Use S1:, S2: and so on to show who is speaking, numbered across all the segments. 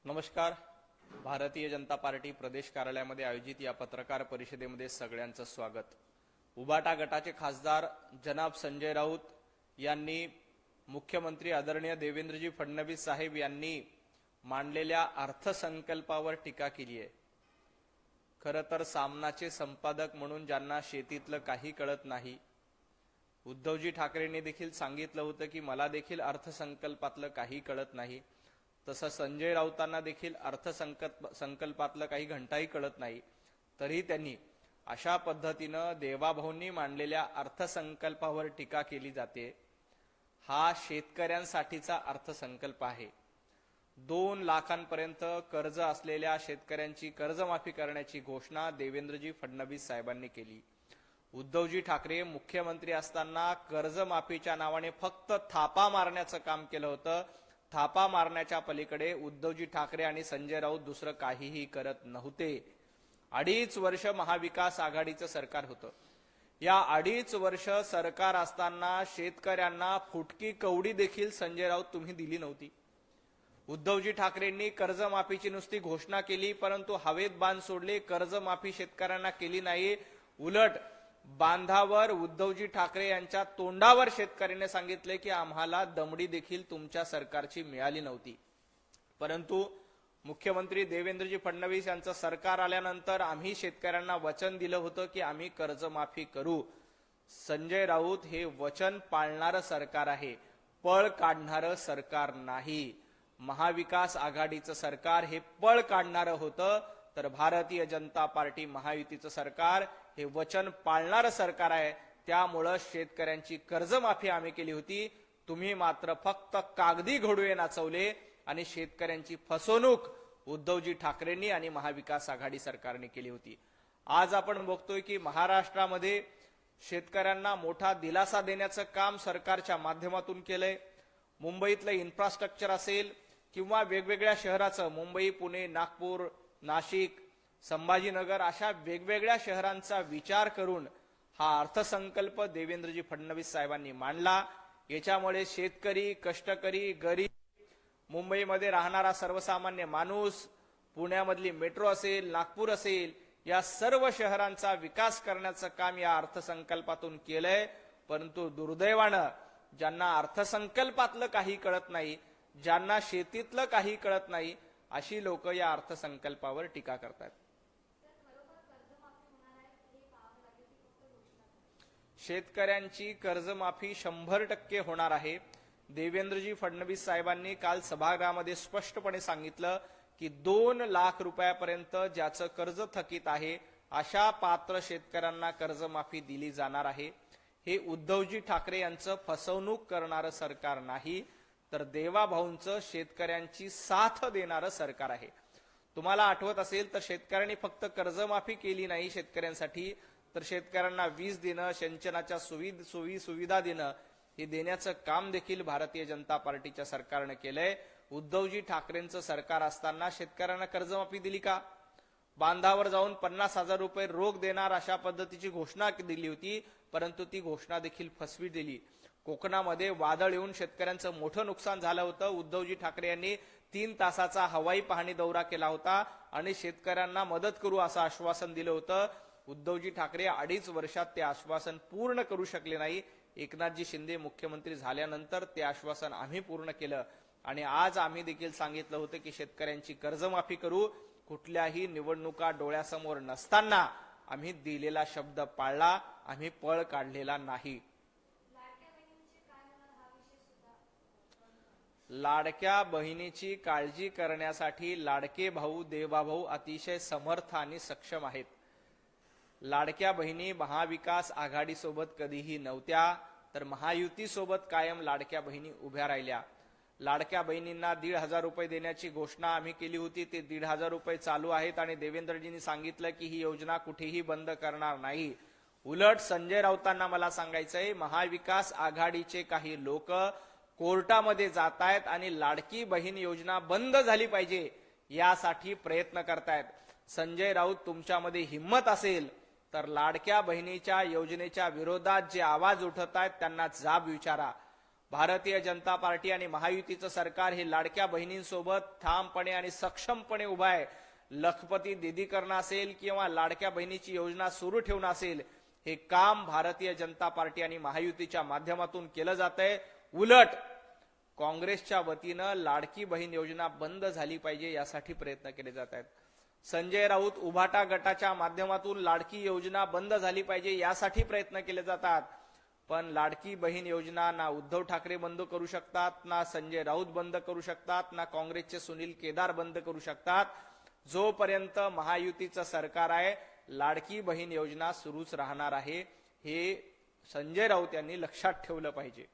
S1: नमस्कार. भारतीय जनता पार्टी प्रदेश कार्यालयामध्ये आयोजित या पत्रकार परिषदेमध्ये सगळ्यांचं स्वागत. उबाटा गटाचे खासदार जनाब संजय राऊत यांनी मुख्यमंत्री आदरणीय देवेंद्रजी फडणवीस साहेब यांनी मांडलेल्या अर्थसंकल्पावर टीका केली आहे. खरं तर सामनाचे संपादक म्हणून ज्यांना शेतीतलं काही कळत नाही, उद्धवजी ठाकरेंनी देखील सांगितलं होतं की मला देखील अर्थसंकल्पातलं काही कळत नाही, तसं संजय राऊतांना देखील अर्थसंकल्पातलं काही घंटाही कळत नाही, तरी त्यांनी अशा पद्धतीनं देवाभाऊंनी मांडलेल्या अर्थसंकल्पावर टीका केली जाते. हा शेतकऱ्यांसाठीचा अर्थसंकल्प आहे. 2 लाखांपर्यंत कर्ज असलेल्या शेतकऱ्यांची कर्जमाफी करण्याची घोषणा देवेंद्रजी फडणवीस साहेबांनी केली. उद्धवजी ठाकरे मुख्यमंत्री असताना कर्जमाफीच्या नावाने फक्त थापा मारण्याचं काम केलं होतं. थापा मारण्याच्या पलीकडे उद्धवजी ठाकरे आणि संजय राऊत दुसरं काहीही करत नव्हते. 2.5 वर्ष महाविकास आघाडीचं सरकार होतं. या 2.5 वर्ष सरकार असताना शेतकऱ्यांना फुटकी कवडी देखील संजय राऊत तुम्ही दिली नव्हती. उद्धवजी ठाकरेंनी कर्जमाफीची नुसती घोषणा केली, परंतु हवेत बांध सोडले. कर्जमाफी शेतकऱ्यांना केली नाही. उलट बांधावर उद्धवजी ठाकरे यांच्या तोंडावर शेतकऱ्यांनी सांगितले की आम्हाला दमडी देखील तुमच्या सरकारची मिळाली नव्हती. परंतु मुख्यमंत्री देवेंद्रजी फडणवीस यांचं सरकार आल्यानंतर आम्ही शेतकऱ्यांना वचन दिलं होतं की आम्ही कर्जमाफी करू. संजय राऊत हे वचन पाळणारं सरकार आहे, पळ काढणारं सरकार नाही. महाविकास आघाडीचं सरकार हे पळ काढणारं होतं, तर भारतीय जनता पार्टी महायुतीचं सरकार हे वचन पाळणारं सरकार आहे. त्यामुळं शेतकऱ्यांची कर्जमाफी आम्ही केली होती. तुम्ही मात्र फक्त कागदी घोडवे नाचवले आणि शेतकऱ्यांची फसवणूक उद्धवजी ठाकरेंनी आणि महाविकास आघाडी सरकारने केली होती. आज आपण बघतोय की महाराष्ट्रामध्ये शेतकऱ्यांना मोठा दिलासा देण्याचं काम सरकारच्या माध्यमातून केलंय. मुंबईतलं इन्फ्रास्ट्रक्चर असेल किंवा वेगवेगळ्या शहराचं, मुंबई, पुणे, नागपूर, नाशिक, संभाजीनगर अशा वेगवेगळ्या शहरांचा विचार करून हा अर्थसंकल्प देवेंद्रजी फडणवीस साहेबांनी मांडला. याच्यामुळे शेतकरी, कष्टकरी, गरीब, मुंबईमध्ये राहणारा सर्वसामान्य माणूस, पुण्यामधली मेट्रो असेल, नागपूर असेल, या सर्व शहरांचा विकास करण्याचं काम या अर्थसंकल्पातून केलंय. परंतु दुर्दैवानं ज्यांना अर्थसंकल्पातलं काही कळत नाही, ज्यांना शेतीतलं काही कळत नाही, अशी लोक या अर्थसंकल्पावर टीका करतात. शेतकऱ्यांची कर्जमाफी 100% होणार आहे. देवेंद्रजी फडणवीस साहेबांनी काल सभागृहामध्ये स्पष्टपणे सांगितलं की 2 लाख रुपयापर्यंत ज्याचं कर्ज थकीत आहे अशा पात्र शेतकऱ्यांना कर्जमाफी दिली जाणार आहे. हे उद्धवजी ठाकरे यांचं फसवणूक करणारं सरकार नाही, तर देवाभाऊंचं शेतकऱ्यांची साथ देणारं सरकार आहे. तुम्हाला आठवत असेल तर शेतकऱ्यांनी फक्त कर्जमाफी केली नाही शेतकऱ्यांसाठी, तर शेतकऱ्यांना वीज देणं, सिंचनाच्या सुविधा देणं, हे देण्याचं काम देखील भारतीय जनता पार्टीच्या सरकारने केलंय. उद्धवजी ठाकरेंचं सरकार असताना शेतकऱ्यांना कर्जमाफी दिली का? बांधावर जाऊन 50,000 रुपये रोख देणार अशा पद्धतीची घोषणा दिली होती, परंतु ती घोषणा देखील फसवी दिली. कोकणामध्ये वादळ येऊन शेतकऱ्यांचं मोठं नुकसान झालं होतं. उद्धवजी ठाकरे यांनी 3 तासाचा हवाई पाहणी दौरा केला होता आणि शेतकऱ्यांना मदत करू असं आश्वासन दिलं होतं. उद्धवजी ठाकरे 2.5 वर्षात ते आश्वासन पूर्ण करू शकले नाही. एकनाथजी शिंदे मुख्यमंत्री झाल्यानंतर ते आश्वासन आम्ही पूर्ण केलं आणि आज आम्ही देखील सांगितलं होतं की शेतकऱ्यांची कर्जमाफी करू. कुठल्याही निवडणुका डोळ्यासमोर नसताना आम्ही दिलेला शब्द पाळला, आम्ही पळ काढलेला नाही. लाडक्या बहिणीची काळजी करण्यासाठी लाडके भाऊ, देवाभाऊ अतिशय समर्थ आणि सक्षम आहेत. लाडक्या बहिणी महाविकास आघाडी सोबत कधीही नव्हत्या, तर महायुती सोबत कायम लाडक्या बहिणी उभ्या राहिल्या. लाडक्या बहिणींना 1,500 रुपये देण्याची घोषणा आम्ही केली होती. ते 1,500 रुपये चालू आहेत आणि देवेंद्रजींनी सांगितलं की ही योजना कुठेही बंद करणार नाही. उलट संजय राऊतांना मला सांगायचंय, महाविकास आघाडीचे काही लोक कोर्टामध्ये जात आहेत आणि लाडकी बहीण योजना बंद झाली पाहिजे यासाठी प्रयत्न करतायत. संजय राऊत, तुमच्यामध्ये हिम्मत असेल तर लाडक्या बहिणीच्या योजनेच्या विरोधात जे आवाज उठत आहेत त्यांना जाब विचारा. भारतीय जनता पार्टी आणि महायुतीचं सरकार हे लाडक्या बहिणींसोबत ठामपणे आणि सक्षमपणे उभं आहे. लखपती दीदी करणं असेल किंवा लाडक्या बहिणीची योजना सुरू ठेवणं असेल, हे काम भारतीय जनता पार्टी आणि महायुतीच्या माध्यमातून केलं जातंय. उलट काँग्रेसच्या वतीनं लाडकी बहीण योजना बंद झाली पाहिजे यासाठी प्रयत्न केले जात आहेत. संजय राऊत उभाटा गटाच्या माध्यमातून लाडकी योजना बंद झाली पाहिजे यासाठी प्रयत्न केले जातात. पण लाडकी बहीण योजना ना उद्धव ठाकरे बंद करू शकतात, ना संजय राऊत बंद करू शकतात, ना काँग्रेसचे सुनील केदार बंद करू शकतात. जोपर्यंत महायुतीचं सरकार आहे, लाडकी बहीण योजना सुरूच राहणार आहे. हे संजय राऊत यांनी लक्षात ठेवलं पाहिजे.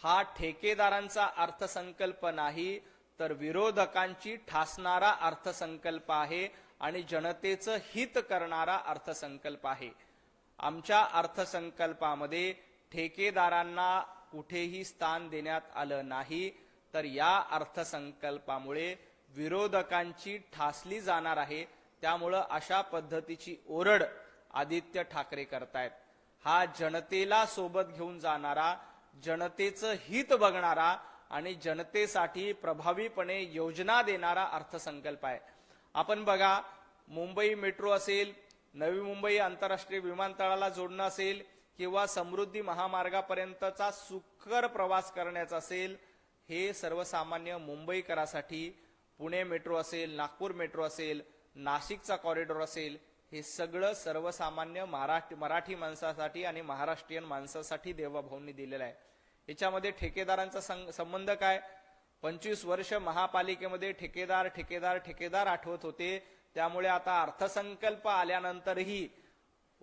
S1: हा ठेकेदारांचा अर्थसंकल्प नाही, तर विरोधकांची ठासणारा अर्थसंकल्प आहे आणि जनतेचं हित करणारा अर्थसंकल्प आहे. आमच्या अर्थसंकल्पामध्ये ठेकेदारांना कुठेही स्थान देण्यात आलं नाही, तर या अर्थसंकल्पामुळे विरोधकांची ठासली जाणार आहे. त्यामुळं अशा पद्धतीची ओरड आदित्य ठाकरे करतायत. हा जनतेला सोबत घेऊन जाणारा, जनतेचं हित बघणारा आणि जनतेसाठी प्रभावीपणे योजना देणारा अर्थसंकल्प आहे. आपण बघा, मुंबई मेट्रो असेल, नवी मुंबई आंतरराष्ट्रीय विमानतळाला जोडणं असेल किंवा समृद्धी महामार्गापर्यंतचा सुकर प्रवास करण्याचा असेल, हे सर्वसामान्य मुंबईकरासाठी पुणे मेट्रो असेल, नागपूर मेट्रो असेल, नाशिकचा कॉरिडॉर असेल, हे सगळं सर्वसामान्य मराठी माणसासाठी आणि महाराष्ट्रीयन माणसासाठी देवाभाऊंनी दिलेलं आहे. याच्यामध्ये ठेकेदारांचा संबंध काय? 25 वर्ष महापालिकेमध्ये ठेकेदार ठेकेदार ठेकेदार आठवत होते. त्यामुळे आता अर्थसंकल्प आल्यानंतरही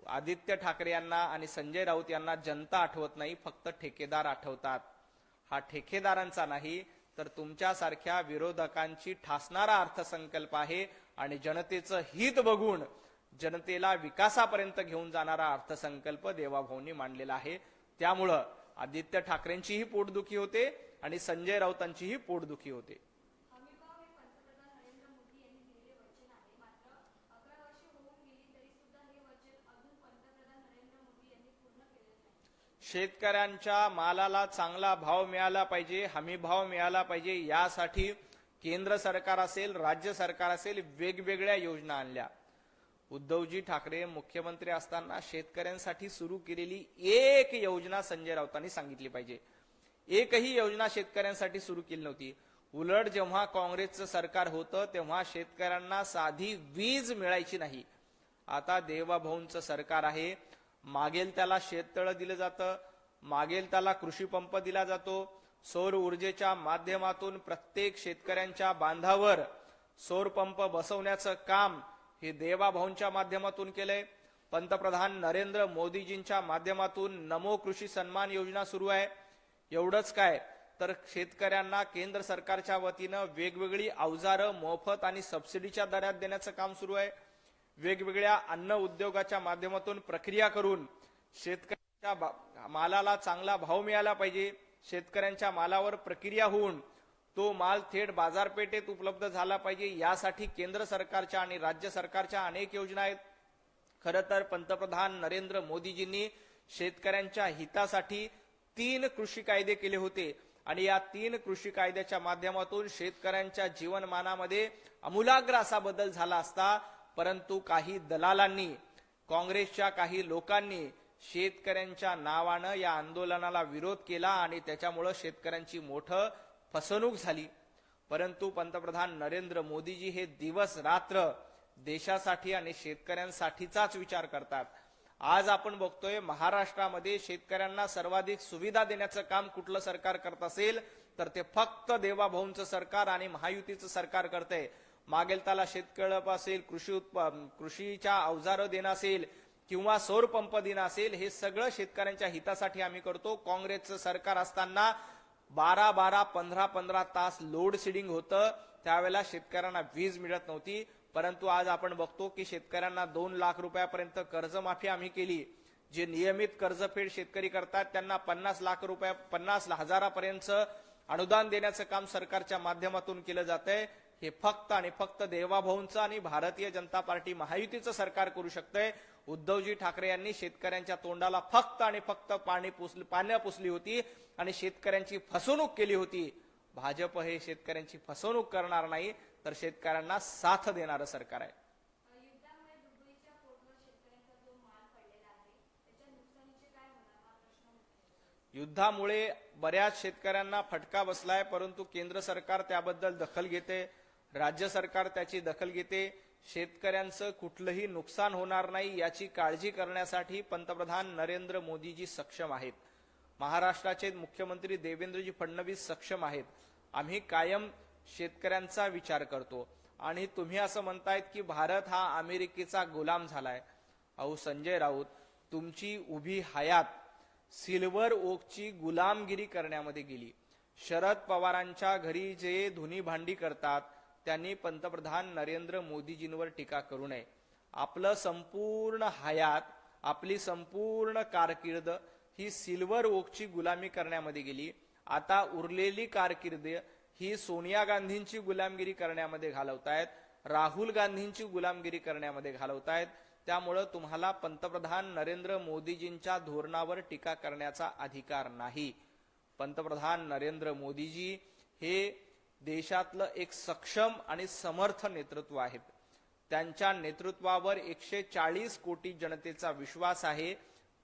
S1: आदित्य ठाकरे यांना आणि संजय राऊत यांना जनता आठवत नाही, फक्त ठेकेदार आठवतात. हा ठेकेदारांचा नाही, तर तुमच्यासारख्या विरोधकांची ठासणारा अर्थसंकल्प आहे आणि जनतेचं हित बघून जनतेला विकासापर्यंत घेऊन जाणारा अर्थसंकल्प देवाभाऊंनी मांडलेला आहे. त्यामुळं आदित्य ठाकरेंचीही पोटदुखी होते आणि संजय राऊतांचीही पोटदुखी होते. शेतकऱ्यांच्या मालाला चांगला भाव मिळाला पाहिजे, हमी भाव मिळाला पाहिजे, यासाठी केंद्र सरकार असेल, राज्य सरकार असेल, वेगवेगळ्या योजना आणल्या. उद्धवजी ठाकरे मुख्यमंत्री असताना शेतकऱ्यांसाठी सुरू केलेली एक योजना संजय राऊतांनी सांगितली पाहिजे. एकही योजना शेतकऱ्यांसाठी सुरू केली नव्हती. उलट जेव्हा काँग्रेसचं सरकार होतं तेव्हा शेतकऱ्यांना साधी वीज मिळायची नाही. आता देवाभाऊंचं सरकार आहे, मागेल त्याला शेततळं दिलं जातं, मागेल त्याला कृषी पंप दिला जातो. सौर ऊर्जेच्या माध्यमातून प्रत्येक शेतकऱ्यांच्या बांधावर सौर पंप बसवण्याचं काम हे देवाभाऊंच्या माध्यमातून केलंय. पंतप्रधान नरेंद्र मोदीजींच्या माध्यमातून नमो कृषी सन्मान योजना सुरू आहे. एवढंच काय, तर शेतकऱ्यांना केंद्र सरकारच्या वतीनं वेगवेगळी अवजारं मोफत आणि सबसिडीच्या दरात देण्याचं काम सुरू आहे. वेगवेगळ्या अन्न उद्योगाच्या माध्यमातून प्रक्रिया करून शेतकऱ्यांच्या मालाला चांगला भाव मिळाला पाहिजे. शेतकऱ्यांच्या मालावर प्रक्रिया होऊन तो माल थेट बाजारपेठेत उपलब्ध झाला पाहिजे, यासाठी केंद्र सरकारच्या आणि राज्य सरकारच्या अनेक योजना आहेत. खरं तर पंतप्रधान नरेंद्र मोदीजींनी शेतकऱ्यांच्या हितासाठी 3 कृषी कायदे केले होते आणि या 3 कृषी कायद्याच्या माध्यमातून शेतकऱ्यांच्या जीवनमानामध्ये आमूलाग्र असा बदल झाला असता. परंतु काही दलालांनी, काँग्रेसच्या काही लोकांनी शेतकऱ्यांच्या नावानं या आंदोलनाला विरोध केला आणि त्याच्यामुळे शेतकऱ्यांची मोठं फसवणूक झाली. परंतु पंतप्रधान नरेंद्र मोदीजी हे दिवस रात्र देशासाठी आणि शेतकऱ्यांसाठीचाच विचार करतात. आज आपण बघतोय महाराष्ट्रामध्ये शेतकऱ्यांना सर्वाधिक सुविधा देण्याचं काम कुठलं सरकार करत असेल तर ते फक्त देवाभाऊंचं सरकार आणि महायुतीचं सरकार करतंय. मागेल त्याला शेतकळप असेल, कृषीच्या अवजारं देणं असेल किंवा सौर पंप देणं असेल, हे सगळं शेतकऱ्यांच्या हितासाठी आम्ही करतो. काँग्रेसचं सरकार असताना 12-12, 15-15 तास लोड शेडिंग होतं, त्यावेळेला शेतकऱ्यांना वीज मिळत नव्हती. परंतु आज आपण बघतो की शेतकऱ्यांना 2 लाख रुपयापर्यंत कर्जमाफी आम्ही केली. जे नियमित कर्जफेड शेतकरी करतात त्यांना 50 हजारापर्यंत अनुदान देण्याचं काम सरकारच्या माध्यमातून केलं जातंय. हे फक्त आणि फक्त देवाभाऊंचं आणि भारतीय जनता पार्टी महायुतीचं सरकार करू शकतंय. उद्धवजी ठाकरे यांनी शेतकऱ्यांच्या तोंडाला फक्त आणि फक्त पानं पुसली होती आणि शेतकऱ्यांची फसवणूक केली होती. भाजप हे शेतकऱ्यांची फसवणूक करणार नाही, तर शेतकऱ्यांना साथ देणारं सरकार आहे. युद्धामुळे बऱ्याच शेतकऱ्यांना फटका बसलाय, परंतु केंद्र सरकार त्याबद्दल दखल घेते, राज्य सरकार त्याची दखल घेते. शेतकऱ्यांचं कुठलंही नुकसान होणार नाही याची काळजी करण्यासाठी पंतप्रधान नरेंद्र मोदीजी सक्षम आहेत. महाराष्ट्राचे मुख्यमंत्री देवेंद्रजी फडणवीस सक्षम आहेत. आम्ही कायम शेतकऱ्यांचा विचार करतो. आणि तुम्ही असं म्हणतायत की भारत हा अमेरिकेचा गुलाम झालाय. अहो संजय राऊत, तुमची उभी हयात सिल्वर ओकची गुलामगिरी करण्यामध्ये गेली. शरद पवारांच्या घरी जे धुनी भांडी करतात त्यांनी पंतप्रधान नरेंद्र मोदीजींवर टीका करू नये. आपलं संपूर्ण हयात, आपली संपूर्ण कारकीर्द ही सिल्वर ओकची गुलामी करण्यामध्ये गेली. आता उरलेली कारकीर्द ही सोनिया गांधींची गुलामगिरी करण्यामध्ये घालवतायत, राहुल गांधींची गुलामगिरी करण्यामध्ये घालवतायत. त्यामुळे तुम्हाला पंतप्रधान नरेंद्र मोदीजींच्या धोरणावर टीका करण्याचा अधिकार नाही. पंतप्रधान नरेंद्र मोदीजी हे देशातलं एक सक्षम आणि समर्थ नेतृत्व आहेत. त्यांच्या नेतृत्वावर 140 कोटी जनतेचा विश्वास आहे.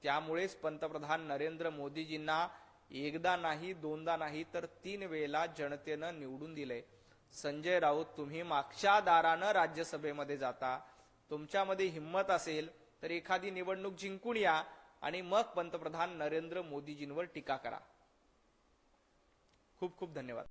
S1: त्यामुळेच पंतप्रधान नरेंद्र मोदीजींना एकदा नाही, दोनदा नाही, तर 3 वेळेला जनतेनं निवडून दिले. संजय राऊत, तुम्ही मागच्या दारानं राज्यसभेमध्ये जाता. तुमच्यामध्ये हिम्मत असेल तर एखादी निवडणूक जिंकून या आणि मग पंतप्रधान नरेंद्र मोदीजींवर टीका करा. खूप खूप धन्यवाद.